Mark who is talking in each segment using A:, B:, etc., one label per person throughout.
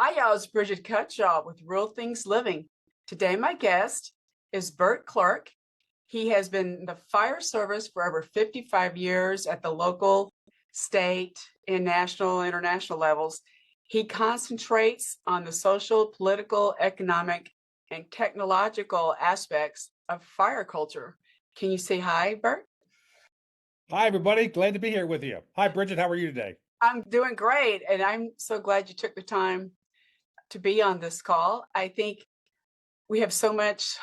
A: Hi, y'all. It's Bridget Cutshaw with Real Things Living. Today, my guest is Burt Clark. He has been in the fire service for over 55 years at the local, state, and national, international levels. He concentrates on the social, political, economic, and technological aspects of fire culture. Can you say hi, Burt?
B: Hi, everybody. Glad to be here with you. Hi, Bridget. How are you today?
A: I'm doing great, and I'm so glad you took the time to be on this call. I think we have so much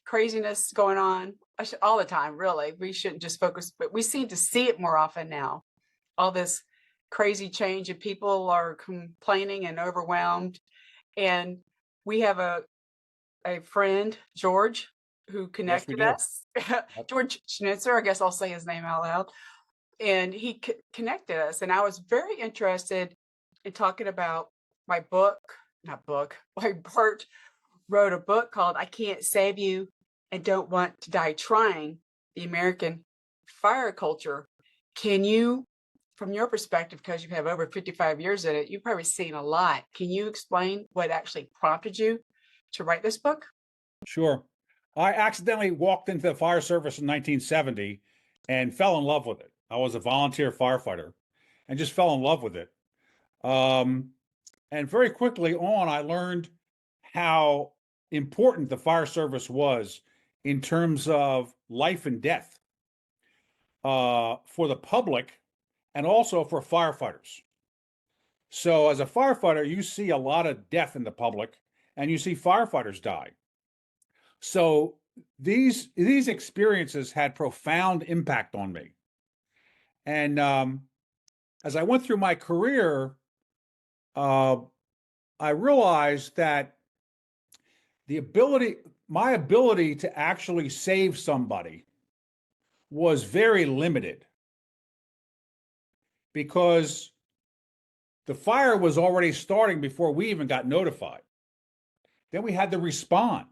A: craziness going on all the time, really. We shouldn't just focus, but we seem to see it more often now. All this crazy change, and people are complaining and overwhelmed. And we have a friend, George, who
B: Yes, we
A: connected
B: do.
A: us.
B: Yep.
A: George Schnitzer, I guess I'll say his name out loud. And he connected us. And I was very interested in talking about my book, not book, my Burt wrote a book called I Can't Save You and Don't Want to Die Trying, the American Fire Culture. Can you, from your perspective, because you have over 55 years in it, you've probably seen a lot. Can you explain what actually prompted you to write this book?
B: Sure. I accidentally walked into the fire service in 1970 and fell in love with it. I was a volunteer firefighter and just fell in love with it. Um, and very quickly on, I learned how important the fire service was in terms of life and death for the public and also for firefighters. So, as a firefighter, you see a lot of death in the public and you see firefighters die. So these experiences had profound impact on me. And as I went through my career, uh, I realized that my ability to actually save somebody was very limited because the fire was already starting before we even got notified. Then we had to respond.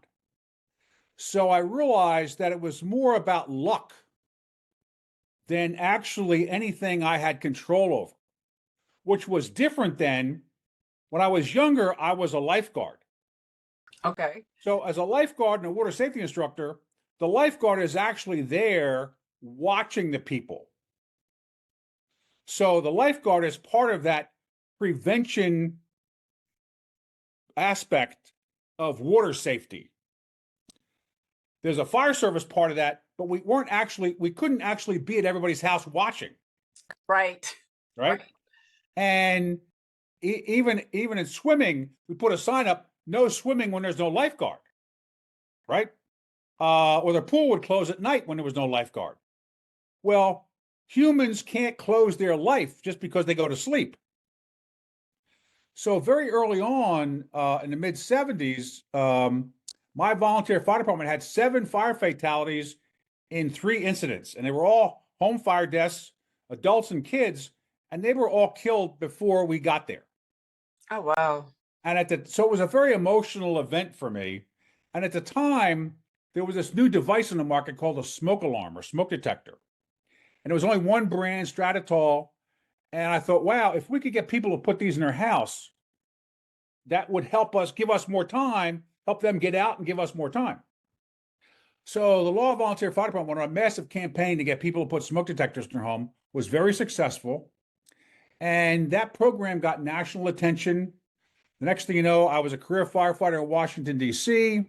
B: So I realized that it was more about luck than actually anything I had control over, which was different than when I was younger, I was a lifeguard.
A: Okay.
B: So, as a lifeguard and a water safety instructor, the lifeguard is actually there watching the people. So, the lifeguard is part of that prevention aspect of water safety. There's a fire service part of that, but we couldn't actually be at everybody's house watching,
A: Right.
B: right?
A: Right.
B: And even in swimming, we put a sign up: no swimming when there's no lifeguard, right? Or the pool would close at night when there was no lifeguard. Well, humans can't close their life just because they go to sleep. So very early on, in the mid 70s, my volunteer fire department had 7 fire fatalities in 3 incidents, and they were all home fire deaths, adults and kids, and they were all killed before we got there.
A: Oh, wow.
B: And so it was a very emotional event for me. And at the time, there was this new device in the market called a smoke alarm or smoke detector. And it was only one brand, Stratitol. And I thought, wow, if we could get people to put these in their house, that would help us, give us more time, help them get out and give us more time. So the Law Volunteer Fire Department went on a massive campaign to get people to put smoke detectors in their home, was very successful. And that program got national attention. The next thing you know, I was a career firefighter in Washington, D.C.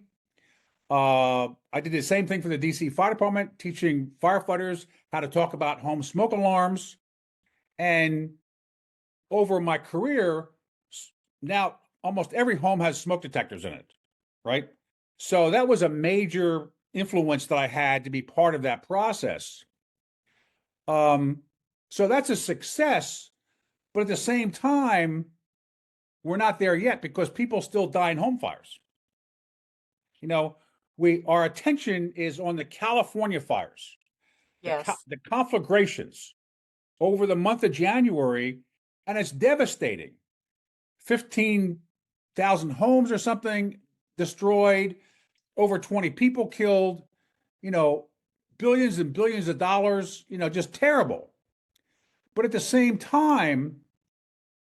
B: I did the same thing for the D.C. Fire Department, teaching firefighters how to talk about home smoke alarms. And over my career, now almost every home has smoke detectors in it, right? So that was a major influence that I had to be part of that process. So that's a success, but at the same time, we're not there yet because people still die in home fires. You know, our attention is on the California fires,
A: Yes.
B: the conflagrations over the month of January, and it's devastating. 15,000 homes or something destroyed, over 20 people killed, you know, billions and billions of dollars, just terrible. But at the same time,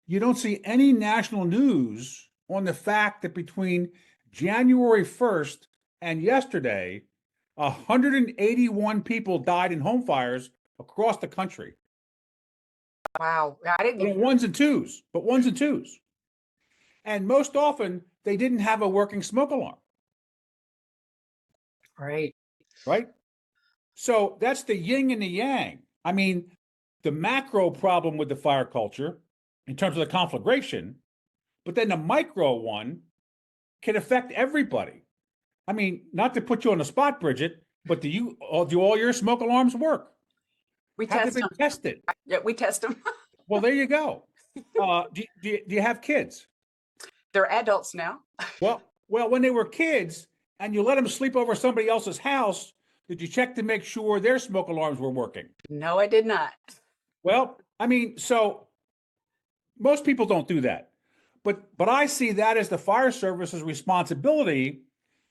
B: you don't see any national news on the fact that between January 1st and yesterday, 181 people died in home fires across the country.
A: Wow. I didn't
B: But
A: even.
B: ones and twos, but ones and twos. And most often, they didn't have a working smoke alarm,
A: Right.
B: right? So that's the yin and the yang. I mean, the macro problem with the fire culture in terms of the conflagration, but then the micro one can affect everybody. I mean, not to put you on the spot, Bridget, but do all your smoke alarms work?
A: We
B: Have they
A: test
B: been
A: them.
B: tested?
A: Yeah, we test them.
B: Well, there you go. Do you have kids?
A: They're adults now.
B: Well, when they were kids and you let them sleep over somebody else's house, did you check to make sure their smoke alarms were working?
A: No, I did not.
B: Well, I mean, so most people don't do that. But I see that as the fire service's responsibility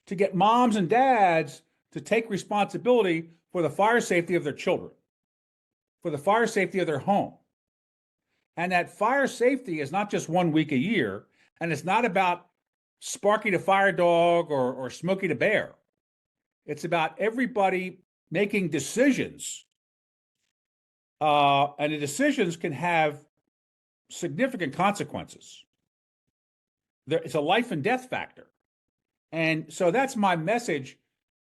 B: to get moms and dads to take responsibility for the fire safety of their children, for the fire safety of their home. And that fire safety is not just 1 week a year, and it's not about Sparky the fire dog or Smokey the bear. It's about everybody making decisions. And the decisions can have significant consequences. It's a life and death factor. And so that's my message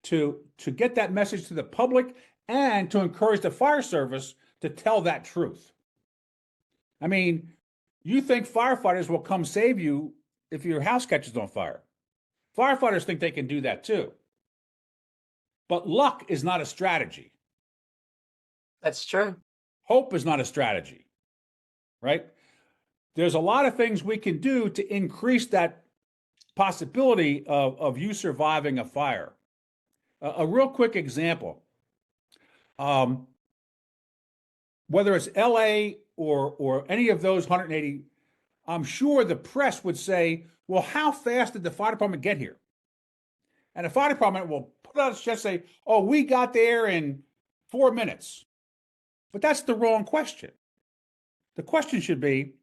B: to get that message to the public and to encourage the fire service to tell that truth. I mean, you think firefighters will come save you if your house catches on fire. Firefighters think they can do that too. But luck is not a strategy.
A: That's true.
B: Hope is not a strategy, right? There's a lot of things we can do to increase that possibility of you surviving a fire. A real quick example, whether it's LA or any of those 180, I'm sure the press would say, well, how fast did the fire department get here? And the fire department will put out just say, oh, we got there in 4 minutes. But that's the wrong question. The question should be,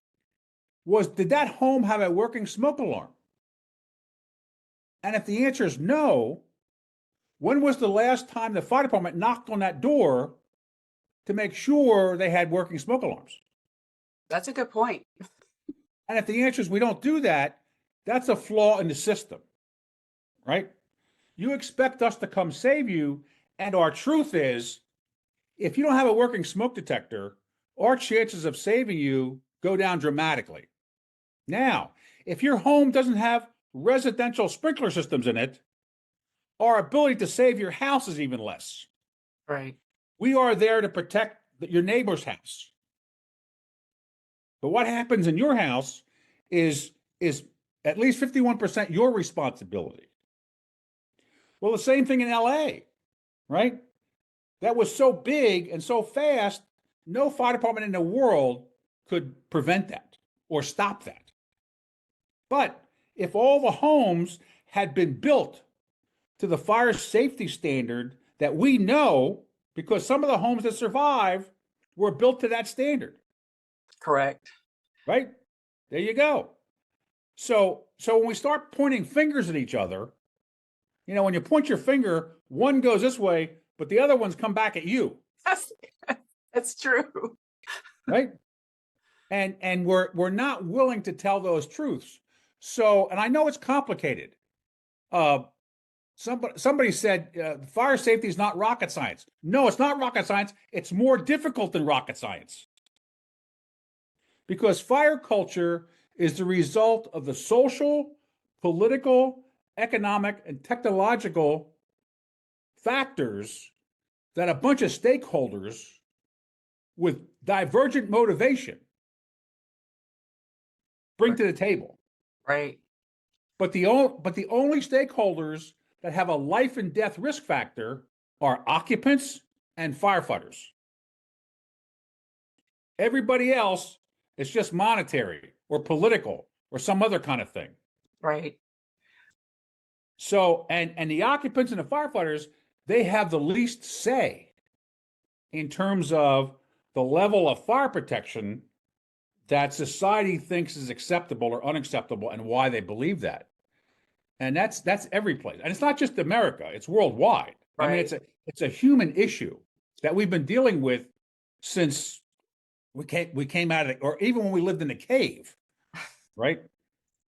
B: did that home have a working smoke alarm? And if the answer is no, when was the last time the fire department knocked on that door to make sure they had working smoke alarms?
A: That's a good point.
B: And if the answer is we don't do that, that's a flaw in the system, right? You expect us to come save you, and our truth is, if you don't have a working smoke detector, our chances of saving you go down dramatically. Now, if your home doesn't have residential sprinkler systems in it, our ability to save your house is even less.
A: Right.
B: We are there to protect your neighbor's house. But what happens in your house is at least 51% your responsibility. Well, the same thing in LA, right? That was so big and so fast, no fire department in the world could prevent that or stop that. But if all the homes had been built to the fire safety standard that we know, because some of the homes that survive were built to that standard.
A: Correct.
B: Right? There you go. So when we start pointing fingers at each other, when you point your finger, one goes this way, but the other ones come back at you.
A: That's true.
B: Right? And we're not willing to tell those truths. So, and I know it's complicated. Somebody said fire safety is not rocket science. No, it's not rocket science. It's more difficult than rocket science. Because fire culture is the result of the social, political, economic, and technological factors that a bunch of stakeholders with divergent motivation bring to the table.
A: Right.
B: But the only stakeholders that have a life and death risk factor are occupants and firefighters. Everybody else is just monetary or political or some other kind of thing.
A: Right.
B: So, and the occupants and the firefighters, they have the least say in terms of the level of fire protection that society thinks is acceptable or unacceptable and why they believe that. And that's every place. And it's not just America, it's worldwide. I mean,
A: Right.
B: it's a human issue that we've been dealing with since we came out of it, or even when we lived in a cave, right?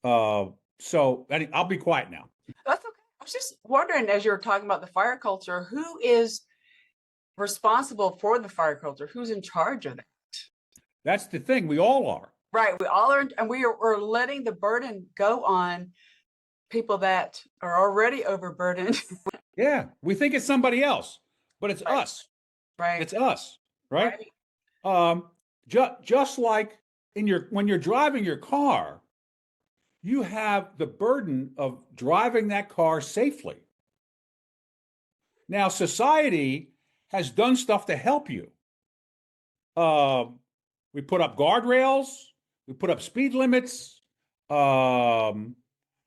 B: So I'll be quiet now.
A: That's okay. I was just wondering, as you were talking about the fire culture, who is responsible for the fire culture? Who's in charge of that?
B: That's the thing. We all are.
A: Right. We all are, and we're letting the burden go on people that are already overburdened.
B: Yeah, we think it's somebody else, but it's
A: Right.
B: us.
A: Right.
B: It's us, right?
A: Right.
B: Just like when you're driving your car, you have the burden of driving that car safely. Now, society has done stuff to help you. We put up guardrails, we put up speed limits, um,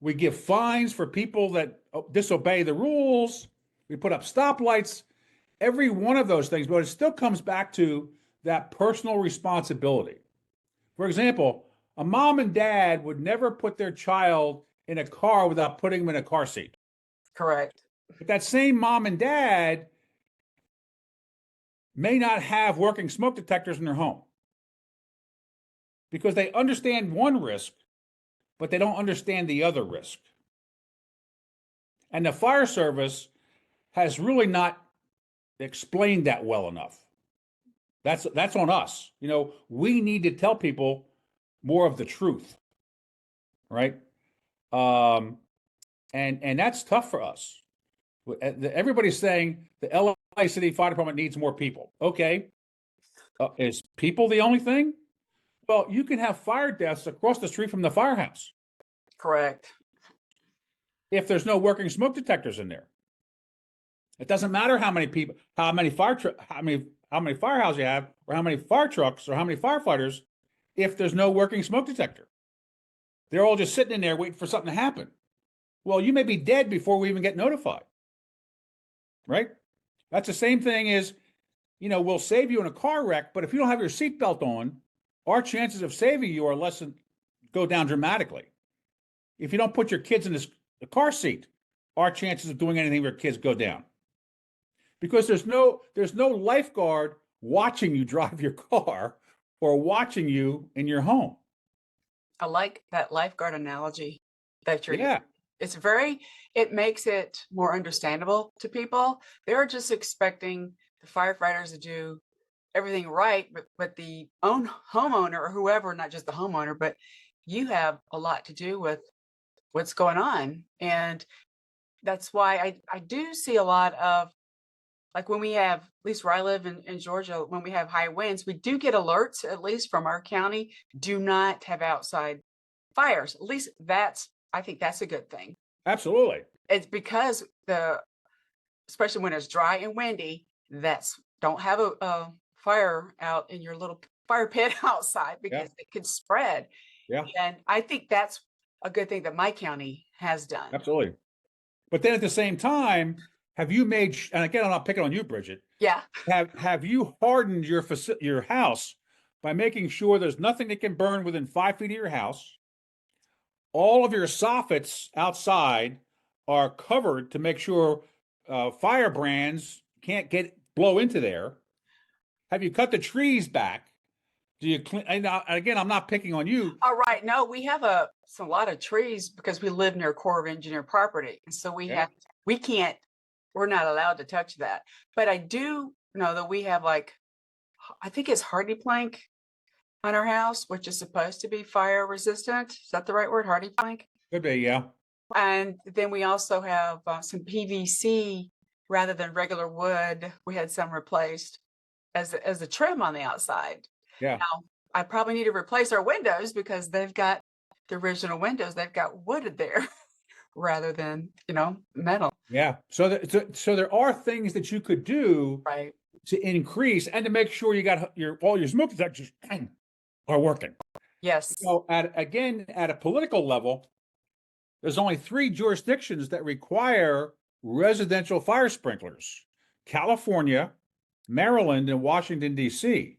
B: we give fines for people that disobey the rules, we put up stoplights, every one of those things, but it still comes back to that personal responsibility. For example, a mom and dad would never put their child in a car without putting them in a car seat.
A: Correct.
B: But that same mom and dad may not have working smoke detectors in their home because they understand one risk, but they don't understand the other risk. And the fire service has really not explained that well enough. That's on us. We need to tell people more of the truth, right? And that's tough for us. Everybody's saying the LA City Fire Department needs more people. Okay, is people the only thing? Well, you can have fire deaths across the street from the firehouse
A: Correct.
B: if there's no working smoke detectors in there. It doesn't matter how many people, how many firehouses you have, or how many fire trucks, or how many firefighters, if there's no working smoke detector. They're all just sitting in there waiting for something to happen. Well, you may be dead before we even get notified, right? That's the same thing as, we'll save you in a car wreck, but if you don't have your seatbelt on, our chances of saving you are go down dramatically. If you don't put your kids in the car seat, our chances of doing anything with your kids go down. Because there's no lifeguard watching you drive your car or watching you in your home.
A: I like that lifeguard analogy that you're
B: Yeah.
A: it makes it more understandable to people. They're just expecting the firefighters to do everything right, but the own homeowner or whoever, not just the homeowner, but you have a lot to do with what's going on. And that's why I do see a lot of, like, when we have, at least where I live in Georgia, when we have high winds, we do get alerts, at least from our county, do not have outside fires. At least I think that's a good thing.
B: Absolutely.
A: It's because especially when it's dry and windy, don't have a fire out in your little fire pit outside because it could spread.
B: Yeah.
A: And I think that's a good thing that my county has done.
B: Absolutely. But then at the same time, have you made, and again, I'm not picking on you, Bridget.
A: Yeah.
B: Have you hardened your house by making sure there's nothing that can burn within 5 feet of your house? All of your soffits outside are covered to make sure firebrands can't blow into there. Have you cut the trees back? Do you clean? And again, I'm not picking on you.
A: All right. No, we have a lot of trees because we live near Corps of Engineer property, and so we're not allowed to touch that. But I do know that we have, like, I think it's hardy plank on our house, which is supposed to be fire resistant. Is that the right word? Hardy plank?
B: Could be, yeah.
A: And then we also have some PVC rather than regular wood. We had some replaced as a trim on the outside.
B: Yeah.
A: Now, I probably need to replace our windows because they've got the original windows. They've got wood there rather than, metal.
B: Yeah. So there are things that you could do
A: Right.
B: to increase and to make sure you got all your smoke detectors are working.
A: Yes.
B: So at a political level, there's only 3 jurisdictions that require residential fire sprinklers: California, Maryland, and Washington, D.C.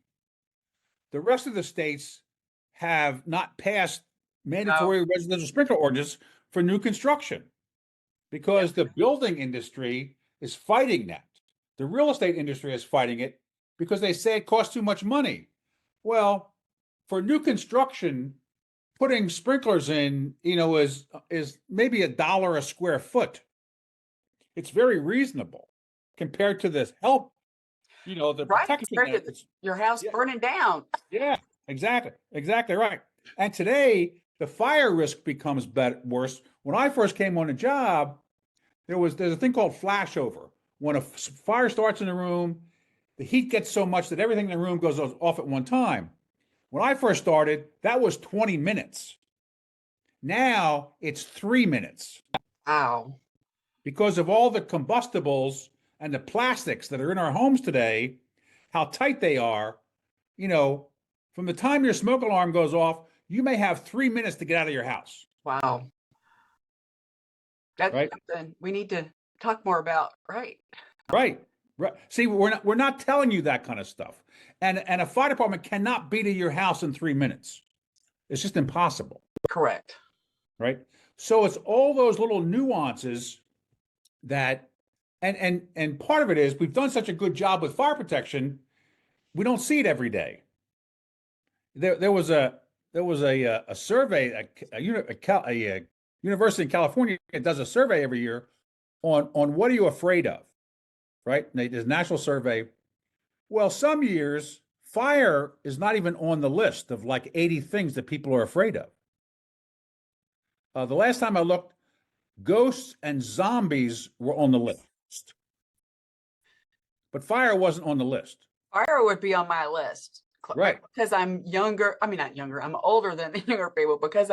B: The rest of the states have not passed
A: No.
B: mandatory residential sprinkler ordinance for new construction
A: Yeah.
B: because the building industry is fighting that. The real estate industry is fighting it because they say it costs too much money. Well, for new construction, putting sprinklers in, is maybe $1 a square foot. It's very reasonable compared to this help, the
A: Right.
B: protection
A: Compared
B: that
A: to
B: it's.
A: your house
B: Yeah,
A: burning down.
B: yeah, exactly right. And today the fire risk becomes worse. When I first came on the job, there's a thing called flashover. When a fire starts in the room, the heat gets so much that everything in the room goes off at one time. When I first started, that was 20 minutes. Now it's 3 minutes
A: Wow.
B: because of all the combustibles and the plastics that are in our homes today, how tight they are. You know, from the time your smoke alarm goes off, you may have 3 minutes to get out of your house,
A: Wow. That's
B: right?
A: something we need to talk more about. Right.
B: Right. Right. See, we're not telling you that kind of stuff. And a fire department cannot be to your house in 3 minutes. It's just impossible,
A: Correct.
B: right? So it's all those little nuances that and part of it is we've done such a good job with fire protection, we don't see it every day. There was a survey, a university in California does a survey every year on what are you afraid of, right? There's a national survey. Well, some years fire is not even on the list of like 80 things that people are afraid of. The last time I looked, ghosts and zombies were on the list, but fire wasn't on the list.
A: Fire would be on my list
B: Right.
A: because I'm younger. I mean, not younger. I'm older than the younger people because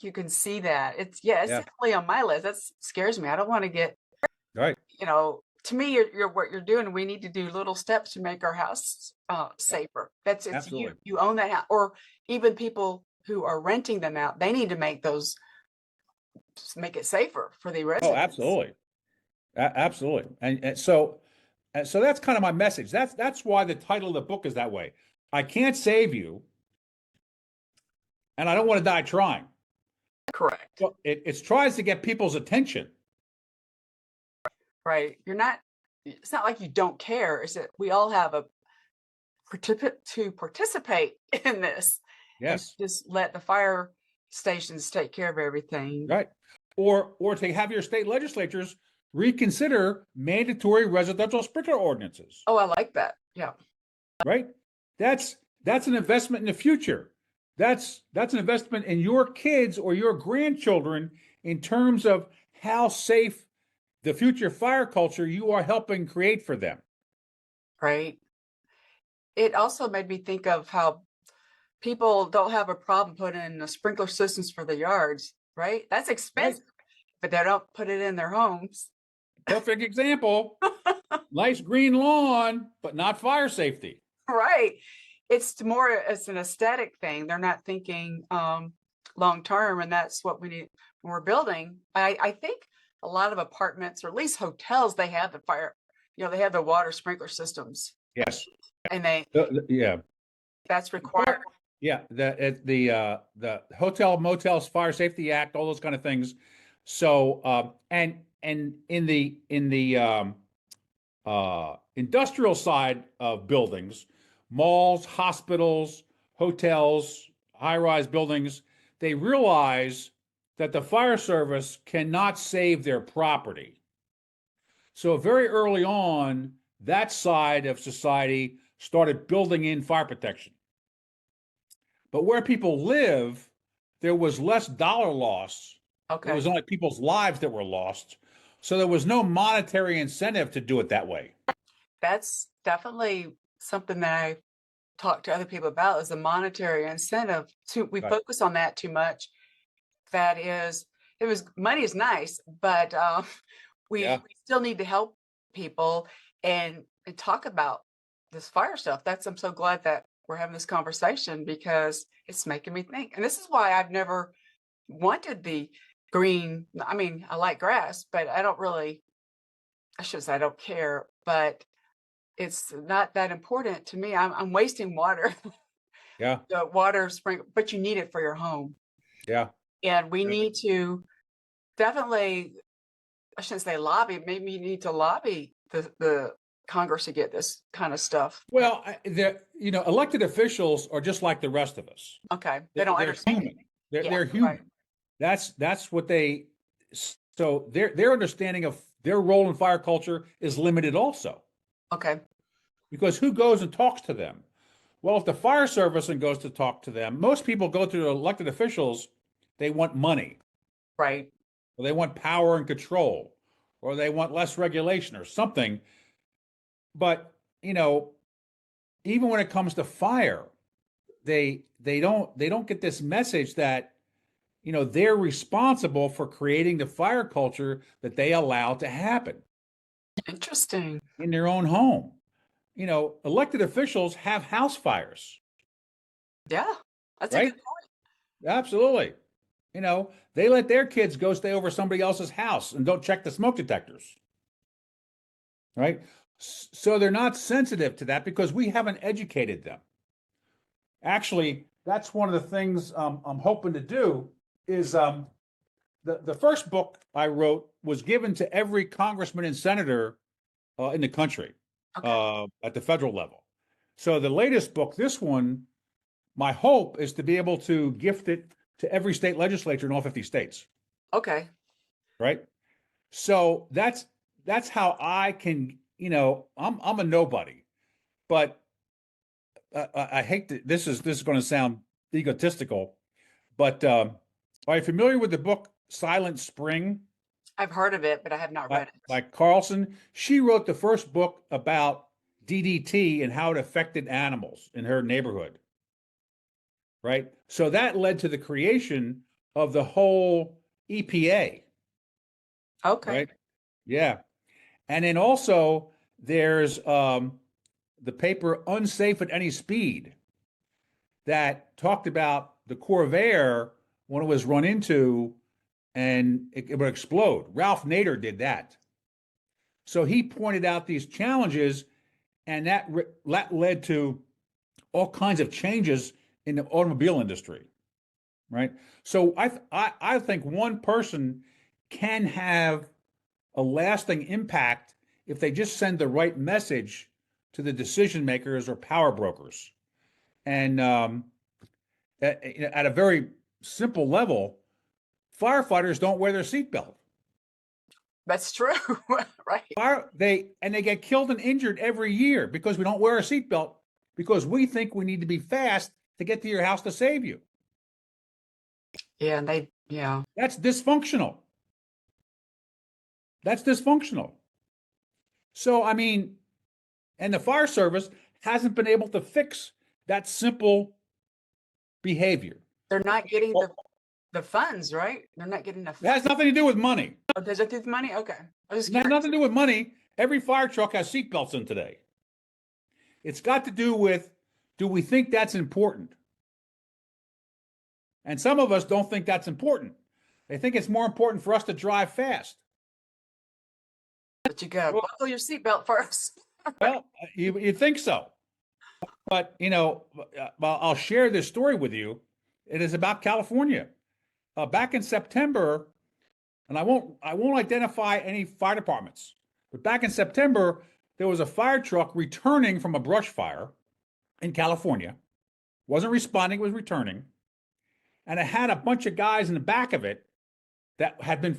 A: you can see that. It's
B: Yeah.
A: definitely on my list. That scares me. I don't want to get,
B: Right.
A: to me, you're what you're doing. We need to do little steps to make our house
B: Yeah.
A: safer. It's you.
B: Absolutely.
A: You own that house, or even people who are renting them out. They need to make it safer for the
B: Oh,
A: residents.
B: absolutely. Absolutely. And so that's kind of my message. That's why the title of the book is that way. I can't save you, and I don't want to die trying.
A: Correct.
B: Well, it tries to get people's attention.
A: Right. It's not like you don't care. It's that we all have a to participate in this and
B: Yes.
A: just let the fire stations take care of everything.
B: Right. Or to have your state legislatures reconsider mandatory residential sprinkler ordinances.
A: Oh, I like that. Yeah.
B: Right. That's an investment in the future. That's an investment in your kids or your grandchildren in terms of how safe the future fire culture you are helping create for them.
A: Right. It also made me think of how people don't have a problem putting in the sprinkler systems for the yards, right? That's
B: Right.
A: expensive, but they don't put it in their homes.
B: Perfect example. Nice green lawn, but not fire safety.
A: Right. It's an aesthetic thing. They're not thinking long term, and that's what we need when we're building. I think a lot of apartments or at least hotels, they have the fire, they have the water sprinkler systems,
B: Yes.
A: and
B: Yeah.
A: that's required.
B: Yeah, the Hotel Motels Fire Safety Act, all those kind of things. So and in the industrial side of buildings, malls, hospitals, hotels, high-rise buildings, they realize that the fire service cannot save their property. So very early on, that side of society started building in fire protection. But where people live, there was less dollar loss. It
A: Okay.
B: was only people's lives that were lost. So there was no monetary incentive to do it that way.
A: That's definitely something that I talk to other people about is a monetary incentive. We
B: Right.
A: focus on that too much. That is, money is nice, but
B: Yeah.
A: we still need to help people and talk about this fire stuff. I'm so glad that we're having this conversation because it's making me think. And this is why I've never wanted the green. I mean, I like grass, but I should say I don't care, but it's not that important to me. I'm wasting water.
B: Yeah.
A: the water sprinkle, but you need it for your home.
B: Yeah.
A: And we
B: Yeah.
A: need to definitely, I shouldn't say lobby, maybe you need to lobby the Congress to get this kind of stuff.
B: Well, elected officials are just like the rest of us.
A: Okay. They don't
B: They're
A: understand.
B: human. They're
A: Yeah,
B: they're
A: right.
B: human. That's what they. So their understanding of their role in fire culture is limited also,
A: Okay.
B: because who goes and talks to them? Well, if the fire service and goes to talk to them, most people go to the elected officials. They want money,
A: Right.
B: or they want power and control, or they want less regulation or something. But even when it comes to fire, they don't get this message that they're responsible for creating the fire culture that they allow to happen
A: Interesting.
B: in their own home. Elected officials have house fires,
A: Yeah. That's a
B: right?
A: good point.
B: Absolutely. They let their kids go stay over somebody else's house and don't check the smoke detectors, right? So they're not sensitive to that because we haven't educated them. Actually, that's one of the things I'm hoping to do is the first book I wrote was given to every congressman and senator in the country
A: Okay.
B: at the federal level. So the latest book, this one, my hope is to be able to gift it to every state legislature in all 50 states,
A: Okay.
B: right? So that's how I can, I'm a nobody, but I hate to, this is going to sound egotistical, but are you familiar with the book Silent Spring
A: I've heard of it, but I have not
B: by,
A: read it.
B: by Carlson? She wrote the first book about DDT and how it affected animals in her neighborhood, right? So that led to the creation of the whole EPA,
A: Okay.
B: right? Yeah. And then also there's the paper Unsafe at Any Speed that talked about the Corvair when it was run into and it would explode. Ralph Nader did that. So he pointed out these challenges, and that led to all kinds of changes in the automobile industry, right? So I think one person can have a lasting impact if they just send the right message to the decision makers or power brokers. And at a very simple level, firefighters don't wear their seatbelt.
A: That's true. Right.
B: They get killed and injured every year because we don't wear a seatbelt because we think we need to be fast to get to your house to save you.
A: Yeah. And yeah.
B: That's dysfunctional. That's dysfunctional. So, I mean, and the fire service hasn't been able to fix that simple behavior.
A: They're not getting
B: Well,
A: the funds, right? They're not getting the
B: it has nothing to do with money.
A: Oh, does it do the money? Okay. I was
B: It has
A: curious.
B: nothing to do with money. Every fire truck has seatbelts in today. It's got to do with, do we think that's important? And some of us don't think that's important. They think it's more important for us to drive fast.
A: But you gotta
B: Well,
A: buckle your seatbelt first.
B: well, you think so. But, I'll share this story with you. It is about California. Back in September, and I won't identify any fire departments, but back in September, there was a fire truck returning from a brush fire in California. Wasn't responding, was returning. And it had a bunch of guys in the back of it that had been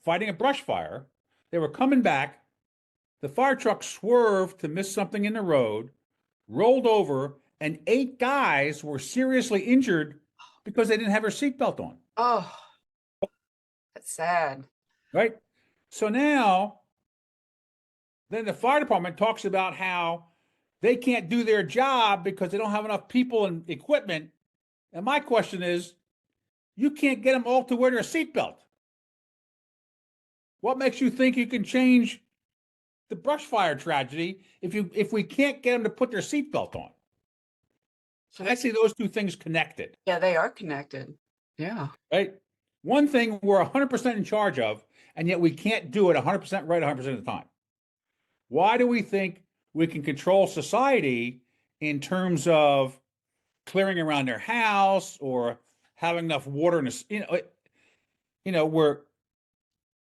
B: fighting a brush fire. They were coming back. The fire truck swerved to miss something in the road, rolled over, and 8 guys were seriously injured because they didn't have their seatbelt on.
A: Oh, that's sad.
B: Right? So now, then the fire department talks about how they can't do their job because they don't have enough people and equipment. And my question is, you can't get them all to wear their seatbelt. What makes you think you can change the brush fire tragedy if we can't get them to put their seatbelt on?
A: So
B: I see those two things connected.
A: yeah, they are connected. Yeah.
B: Right? One thing we're 100% in charge of, and yet we can't do it 100% right 100% of the time. Why do we think we can control society in terms of clearing around their house or having enough water in this,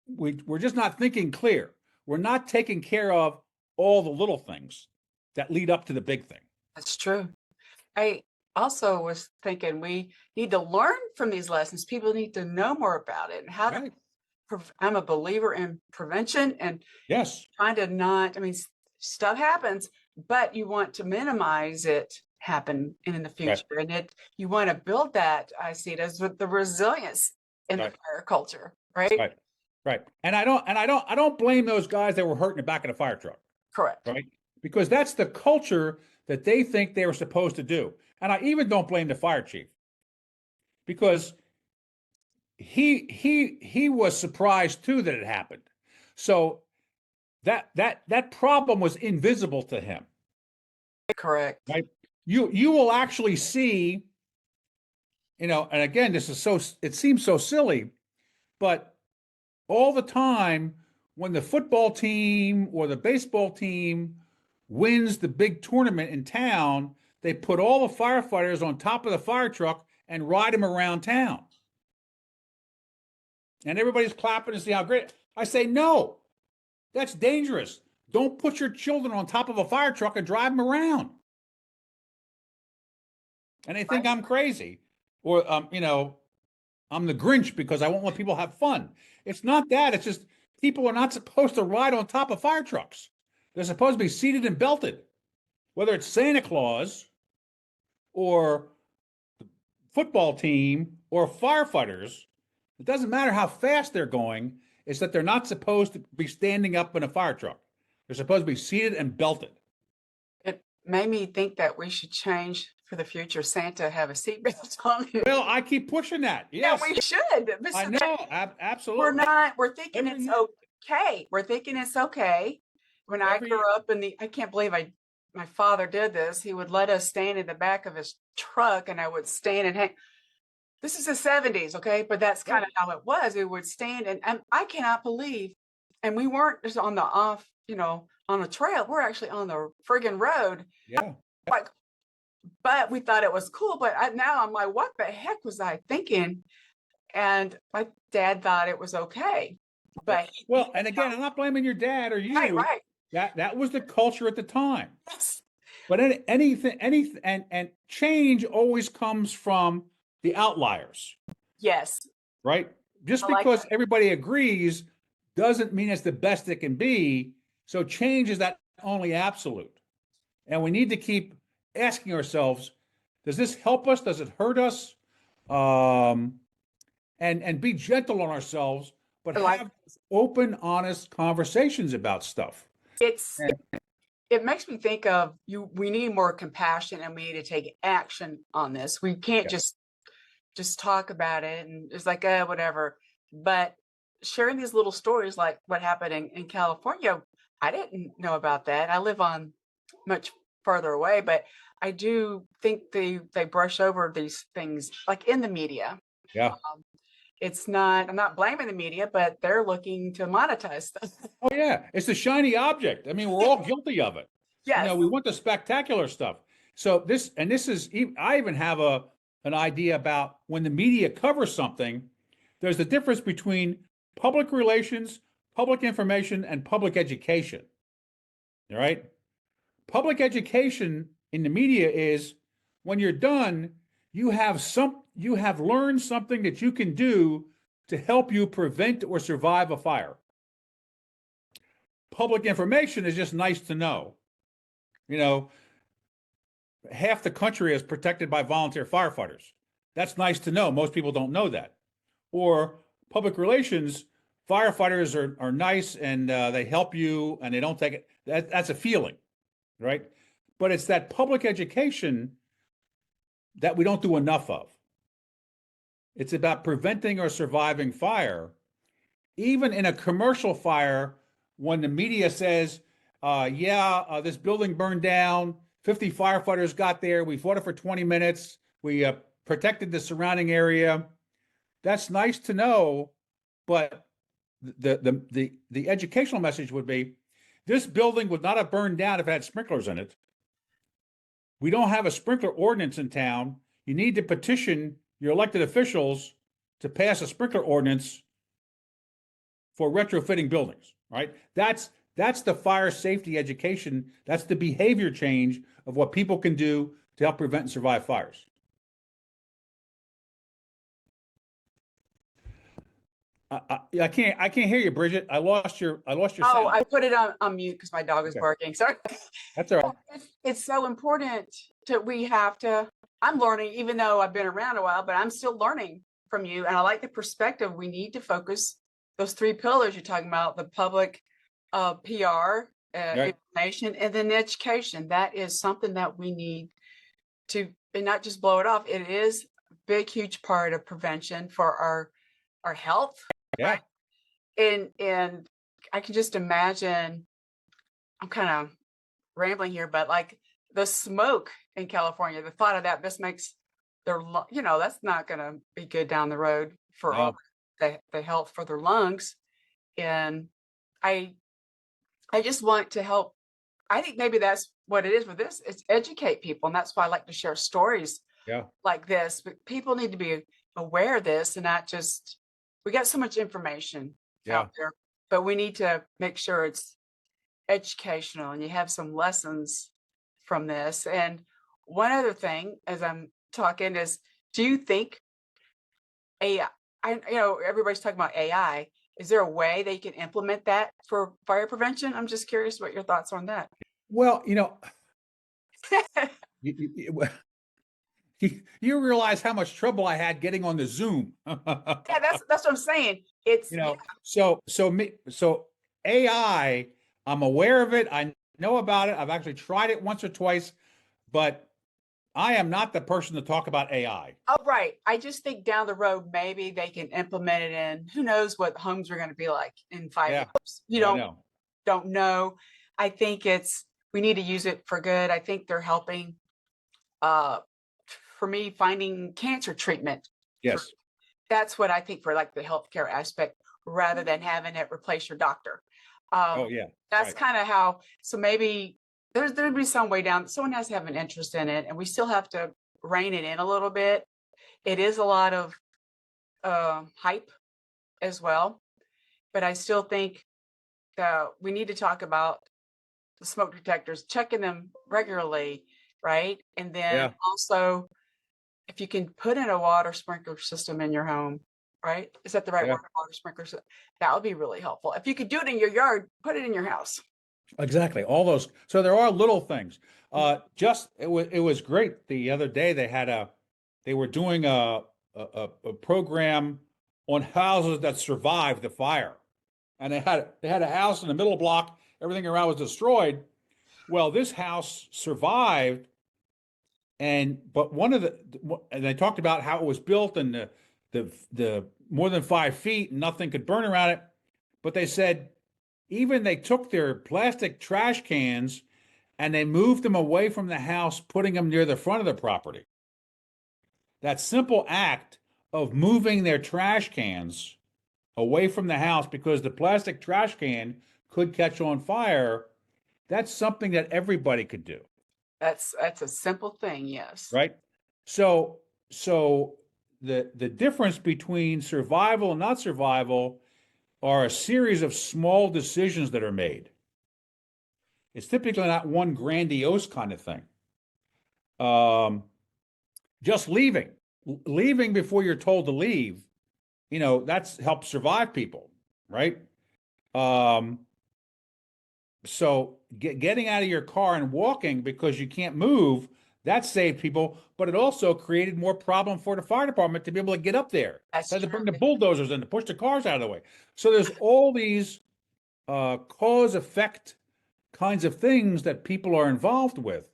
B: we're just not thinking clear. We're not taking care of all the little things that lead up to the big thing.
A: That's true. I also was thinking we need to learn from these lessons. People need to know more about it and how to.
B: Right.
A: I'm a believer in prevention and
B: Yes.
A: trying to not. I mean, stuff happens, but you want to minimize it happen in the
B: Right.
A: future, and you want to build that. I see it as with the resilience in the
B: Right.
A: fire culture, right?
B: Right. Right. And I don't blame those guys that were hurt in the back of the fire truck.
A: Correct.
B: Right. Because that's the culture that they think they were supposed to do. And I even don't blame the fire chief because he was surprised too that it happened. So that problem was invisible to him.
A: Correct.
B: Right. You will actually see, and again, it seems so silly, but all the time when the football team or the baseball team wins the big tournament in town, they put all the firefighters on top of the fire truck and ride them around town. And everybody's clapping to see how great. I say, no, that's dangerous. Don't put your children on top of a fire truck and drive them around. And they think I'm crazy or, I'm the Grinch because I won't let people have fun. It's not that. It's just people are not supposed to ride on top of fire trucks. They're supposed to be seated and belted, whether it's Santa Claus or the football team or firefighters. It doesn't matter how fast they're going. It's that they're not supposed to be standing up in a fire truck. They're supposed to be seated and belted.
A: It made me think that we should change for the future Santa have a seatbelt on.
B: Well, I keep pushing that.
A: Yeah,
B: Yes,
A: we should.
B: I know. Absolutely.
A: We're thinking
B: Every
A: it's
B: year.
A: okay. We're thinking it's okay. When I
B: Every year.
A: grew up I can't believe my father did this. He would let us stand in the back of his truck and I would stand and hang. This is the 70s, okay? But that's kind of how it was. We would stand and I cannot believe, and we weren't just on the on the trail. We're actually on the friggin' road.
B: Yeah.
A: Like, but we thought it was cool. But now I'm like, what the heck was I thinking? And my dad thought it was okay. But
B: Well, and again, I'm not blaming your dad or you.
A: right.
B: That was the culture at the time.
A: Yes.
B: But anything, and change always comes from the outliers,
A: Yes.
B: right? Just
A: I like
B: because
A: that.
B: everybody agrees doesn't mean it's the best it can be. So change is that only absolute. And we need to keep asking ourselves, does this help us? Does it hurt us? And be gentle on ourselves, but
A: I like
B: have open, honest conversations about stuff.
A: it's
B: And
A: it makes me think of we need more compassion and we need to take action on this. We can't
B: yeah,
A: just talk about it and it's like whatever. But sharing these little stories like what happened in California, I didn't know about that. I live on much further away, but I do think they brush over these things like in the media.
B: yeah.
A: It's not, I'm not blaming the media, but they're looking to monetize stuff.
B: Oh yeah, it's a shiny object. I mean, we're all guilty of it.
A: Yes.
B: We want the spectacular stuff. So this is, I even have an idea about when the media covers something, there's the difference between public relations, public information, and public education. All right. Public education in the media is when you're done, you have learned something that you can do to help you prevent or survive a fire. Public information is just nice to know. Half the country is protected by volunteer firefighters. That's nice to know. Most people don't know that. Or public relations, firefighters are nice and they help you and they don't take it. That's a feeling, right? But it's that public education that we don't do enough of. It's about preventing or surviving fire. Even in a commercial fire, when the media says, this building burned down, 50 firefighters got there, we fought it for 20 minutes, we protected the surrounding area. That's nice to know, but the educational message would be, this building would not have burned down if it had sprinklers in it. we don't have a sprinkler ordinance in town. You need to petition your elected officials to pass a sprinkler ordinance for retrofitting buildings, right? That's the fire safety education. That's the behavior change of what people can do to help prevent and survive fires. I can't hear you, Bridget. I lost your
A: Oh,
B: sound.
A: I put it on mute because my dog is
B: Okay.
A: barking. Sorry.
B: That's all right.
A: It's so important we have to, I'm learning, even though I've been around a while, but I'm still learning from you. And I like the perspective. We need to focus those three pillars you're talking about, the public, PR,
B: Right.
A: information, and then education. That is something that we need to, and not just blow it off. It is a big, huge part of prevention for our health.
B: Yeah.
A: Right? And I can just imagine, I'm kind of rambling here, but like the smoke in California, the thought of that, this makes their, that's not going to be good down the road for
B: No.
A: all the health for their lungs. And I just want to help. I think maybe that's what it is with this. It's educate people. And that's why I like to share stories like this. But people need to be aware of this and not just, we got so much information out there, but we need to make sure it's educational and you have some lessons from this. And one other thing, as I'm talking, is, do you think AI, everybody's talking about AI, is there a way they can implement that for fire prevention? I'm just curious what your thoughts on that.
B: Well, you realize how much trouble I had getting on the Zoom.
A: Yeah, that's what I'm saying. It's
B: so AI, I'm aware of it. I know about it. I've actually tried it once or twice, but I am not the person to talk about AI.
A: Oh, right. I just think down the road, maybe they can implement it in, who knows what homes are going to be like in 5 years. You don't know. I think we need to use it for good. I think they're helping, for me, finding cancer treatment.
B: Yes.
A: That's what I think for like the healthcare aspect, rather than having it replace your doctor. That's kind of how, so maybe there'd be some way down. Someone has to have an interest in it, and we still have to rein it in a little bit. It is a lot of hype as well, but I still think that we need to talk about the smoke detectors, checking them regularly, right? And then also, if you can put in a water sprinkler system in your home, right? Is that the right word? Water sprinkler system? That would be really helpful. If you could do it in your yard, put it in your house.
B: Exactly. All those. So there are little things. It was great. The other day they were doing a program on houses that survived the fire, and they had a house in the middle block. Everything around was destroyed. Well, this house survived, but and they talked about how it was built and the more than 5 feet, nothing could burn around it. But they said even they took their plastic trash cans and they moved them away from the house, putting them near the front of the property. That simple act of moving their trash cans away from the house because the plastic trash can could catch on fire, that's something that everybody could do.
A: That's a simple thing, yes.
B: Right? So the difference between survival and not survival are a series of small decisions that are made. It's typically not one grandiose kind of thing. Just leaving before you're told to leave, that's helped survive people, right? So getting out of your car and walking because you can't move, that saved people, but it also created more problem for the fire department to be able to get up there. They had to bring the bulldozers in to push the cars out of the way. So there's all these cause-effect kinds of things that people are involved with.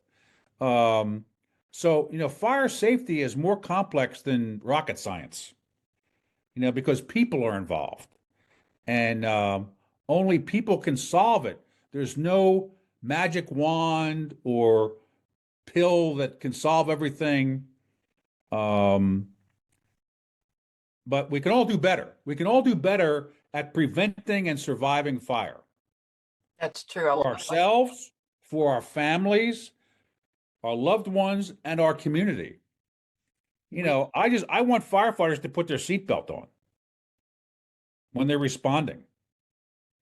B: So fire safety is more complex than rocket science, because people are involved. And only people can solve it. There's no magic wand or pill that can solve everything. But we can all do better. We can all do better at preventing and surviving fire.
A: That's true.
B: For ourselves, for our families, our loved ones, and our community. You
A: We
B: know, I want firefighters to put their seatbelt on when they're responding.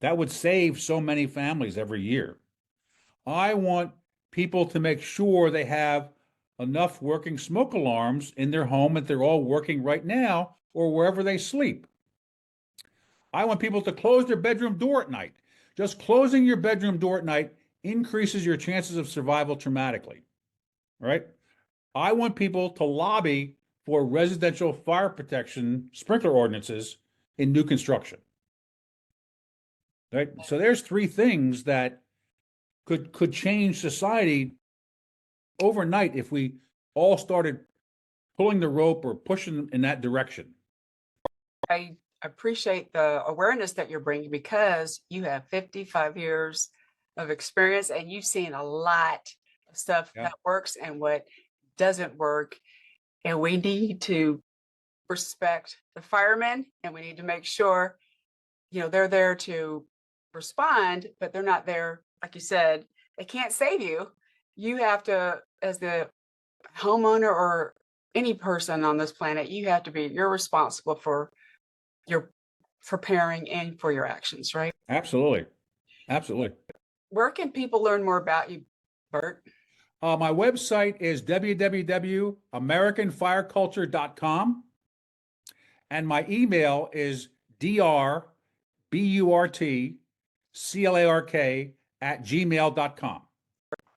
B: That would save so many families every year. I want people to make sure they have enough working smoke alarms in their home that they're all working right now or wherever they sleep. I want people to close their bedroom door at night. Just closing your bedroom door at night increases your chances of survival dramatically, right? I want people to lobby for residential fire protection sprinkler ordinances in new construction. Right? So there's three things that could change society overnight if we all started pulling the rope or pushing in that direction.
A: I appreciate the awareness that you're bringing because you have 55 years of experience and you've seen a lot of stuff
B: Yeah,
A: that works and what doesn't work. And we need to respect the firemen and we need to make sure, they're there to respond, but they're not there, like you said, they can't save you. You have to, as the homeowner or any person on this planet, you're responsible for your preparing and for your actions, right?
B: absolutely. Absolutely.
A: Where can people learn more about you, Bert?
B: My website is www.americanfireculture.com. And my email is drburtclark@gmail.com.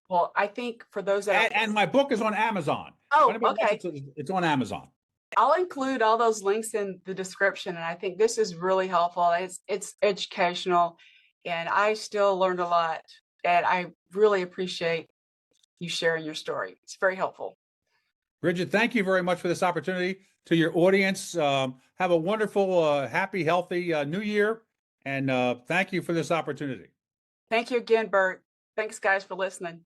A: Well, I think for those that
B: And my book is on Amazon. If
A: oh,
B: anybody
A: okay.
B: wants it, it's on Amazon.
A: I'll include all those links in the description, and I think this is really helpful. It's educational, and I still learned a lot, and I really appreciate you sharing your story. It's very helpful.
B: Bridget, thank you very much for this opportunity. To your audience, have a wonderful, happy, healthy New Year, and thank you for this opportunity.
A: Thank you again, Bert. Thanks, guys, for listening.